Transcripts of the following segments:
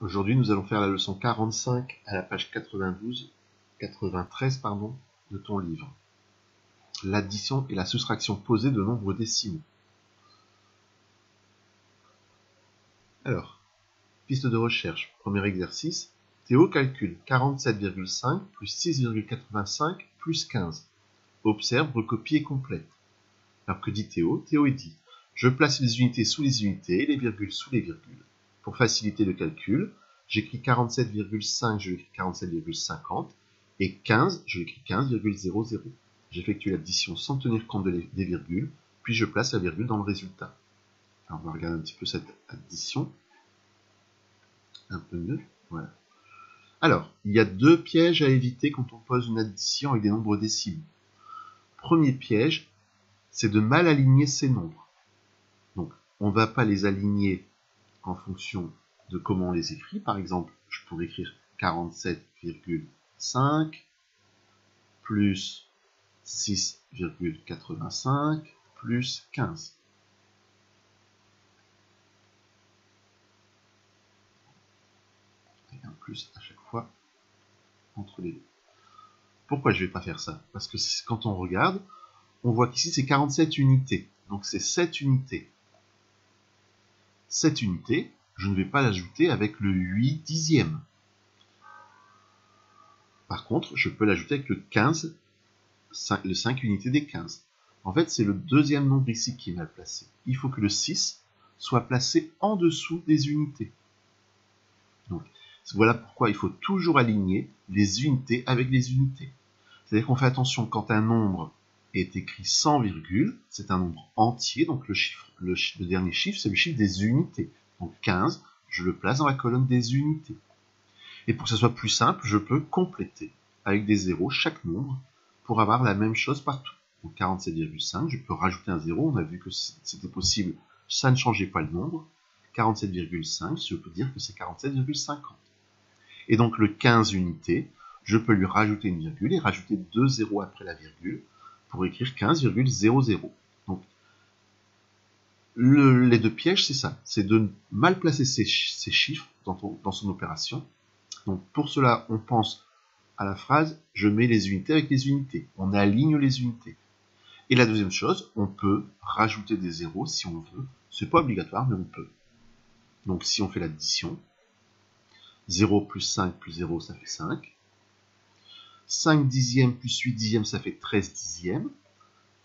Aujourd'hui, nous allons faire la leçon 45 à la page 93 de ton livre. L'addition et la soustraction posée de nombres décimaux. Alors, piste de recherche. Premier exercice. Théo calcule 47,5 plus 6,85 plus 15. Observe, recopie et complète. Alors que dit Théo? Théo dit « Je place les unités sous les unités et les virgules sous les virgules. Pour faciliter le calcul, j'écris 47,5, je l'écris 47,50 et 15, je l'écris 15,00. J'effectue l'addition sans tenir compte des virgules, puis je place la virgule dans le résultat. » Alors on va regarder un petit peu cette addition. Un peu mieux. Voilà. Alors, il y a deux pièges à éviter quand on pose une addition avec des nombres décimaux. Premier piège, c'est de mal aligner ces nombres. Donc, on ne va pas les aligner en fonction de comment on les écrit. Par exemple, je pourrais écrire 47,5 plus 6,85 plus 15. Et un plus à chaque fois entre les deux. Pourquoi je ne vais pas faire ça? Parce que quand on regarde, on voit qu'ici c'est 47 unités. Donc c'est 7 unités. Cette unité, je ne vais pas l'ajouter avec le 8 dixième. Par contre, je peux l'ajouter avec le 15, le 5 unités des 15. En fait, c'est le deuxième nombre ici qui est mal placé. Il faut que le 6 soit placé en dessous des unités. Donc, voilà pourquoi il faut toujours aligner les unités avec les unités. C'est-à-dire qu'on fait attention quand un nombre est écrit sans virgule, c'est un nombre entier, donc le dernier chiffre, c'est le chiffre des unités. Donc 15, je le place dans la colonne des unités. Et pour que ce soit plus simple, je peux compléter avec des zéros chaque nombre pour avoir la même chose partout. Donc 47,5, je peux rajouter un zéro, on a vu que c'était possible, ça ne changeait pas le nombre. 47,5, je peux dire que c'est 47,50. Et donc le 15 unités, je peux lui rajouter une virgule et rajouter deux zéros après la virgule pour écrire 15,00. Donc, les deux pièges, c'est ça. C'est de mal placer ces chiffres dans son opération. Donc, pour cela, on pense à la phrase « je mets les unités avec les unités ». On aligne les unités. Et la deuxième chose, on peut rajouter des zéros si on veut. C'est pas obligatoire, mais on peut. Donc, si on fait l'addition, 0 plus 5 plus 0, ça fait 5. 5 dixièmes plus 8 dixièmes, ça fait 13 dixièmes.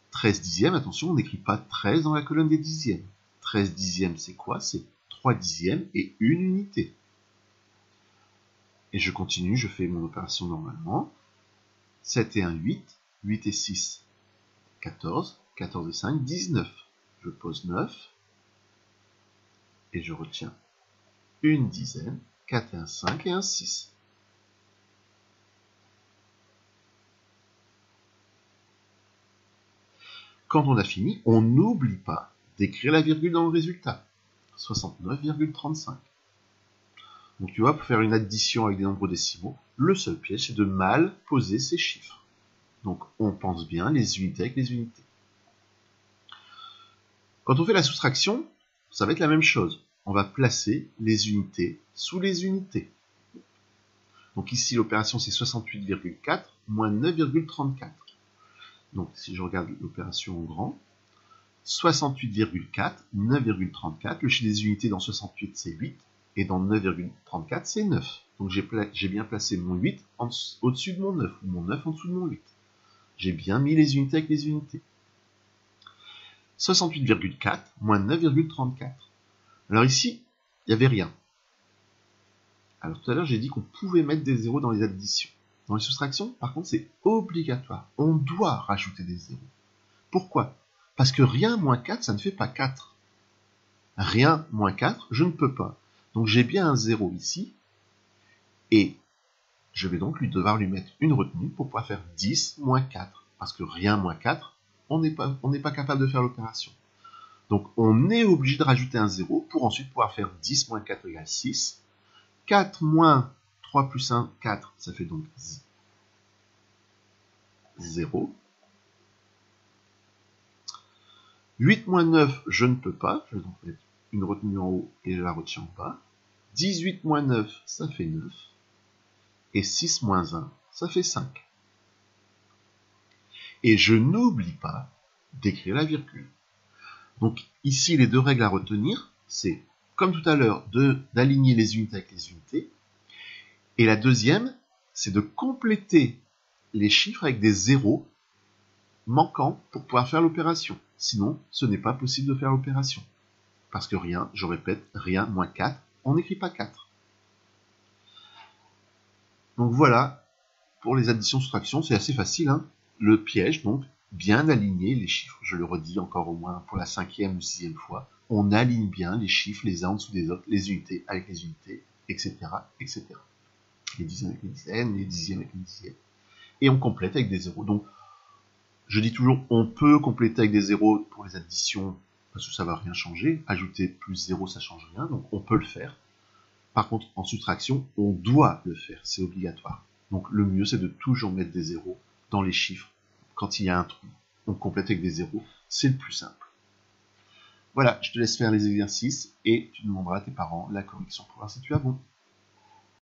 13 dixièmes, attention, on n'écrit pas 13 dans la colonne des dixièmes. 13 dixièmes, c'est quoi? C'est 3 dixièmes et une unité. Et je continue, je fais mon opération normalement. 7 et 1, 8. 8 et 6, 14. 14 et 5, 19. Je pose 9. Et je retiens une dizaine. 4 et 1, 5 et 1, 6. Quand on a fini, on n'oublie pas d'écrire la virgule dans le résultat. 69,35. Donc tu vois, pour faire une addition avec des nombres décimaux, le seul piège, c'est de mal poser ces chiffres. Donc on pense bien les unités avec les unités. Quand on fait la soustraction, ça va être la même chose. On va placer les unités sous les unités. Donc ici, l'opération, c'est 68,4 moins 9,34. Donc si je regarde l'opération en grand, 68,4, 9,34, le chiffre des unités dans 68, c'est 8. Et dans 9,34, c'est 9. Donc j'ai bien placé mon 8 au-dessus de mon 9, ou mon 9 en dessous de mon 8. J'ai bien mis les unités avec les unités. 68,4 moins 9,34. Alors ici, il n'y avait rien. Alors tout à l'heure, j'ai dit qu'on pouvait mettre des zéros dans les additions. Dans les soustractions, par contre, c'est obligatoire. On doit rajouter des zéros. Pourquoi? Parce que rien moins 4, ça ne fait pas 4. Rien moins 4, je ne peux pas. Donc j'ai bien un 0 ici, et je vais donc devoir lui mettre une retenue pour pouvoir faire 10 moins 4. Parce que rien moins 4, on n'est pas capable de faire l'opération. Donc on est obligé de rajouter un 0 pour ensuite pouvoir faire 10 moins 4 égale 6. 4 moins 3 plus 1, 4, ça fait donc 0. 8 moins 9, je ne peux pas. Je vais donc mettre une retenue en haut et je la retiens en bas. 18 moins 9, ça fait 9. Et 6 moins 1, ça fait 5. Et je n'oublie pas d'écrire la virgule. Donc ici, les deux règles à retenir, c'est, comme tout à l'heure, d'aligner les unités avec les unités. Et la deuxième, c'est de compléter les chiffres avec des zéros manquants pour pouvoir faire l'opération. Sinon, ce n'est pas possible de faire l'opération. Parce que rien, je répète, rien moins 4, on n'écrit pas 4. Donc voilà, pour les additions-soustractions, c'est assez facile. Hein. Le piège, donc, bien aligner les chiffres. Je le redis encore au moins pour la 5e ou 6e fois. On aligne bien les chiffres les uns en dessous des autres, les unités avec les unités, etc. etc. Les dizaines avec les dizaines, les dixièmes avec les dixièmes. Et on complète avec des zéros. Donc, je dis toujours, on peut compléter avec des zéros pour les additions, parce que ça ne va rien changer. Ajouter plus 0, ça ne change rien, donc on peut le faire. Par contre, en soustraction, on doit le faire, c'est obligatoire. Donc le mieux, c'est de toujours mettre des zéros dans les chiffres. Quand il y a un trou, on complète avec des zéros, c'est le plus simple. Voilà, je te laisse faire les exercices et tu demanderas à tes parents la correction pour voir si tu as bon.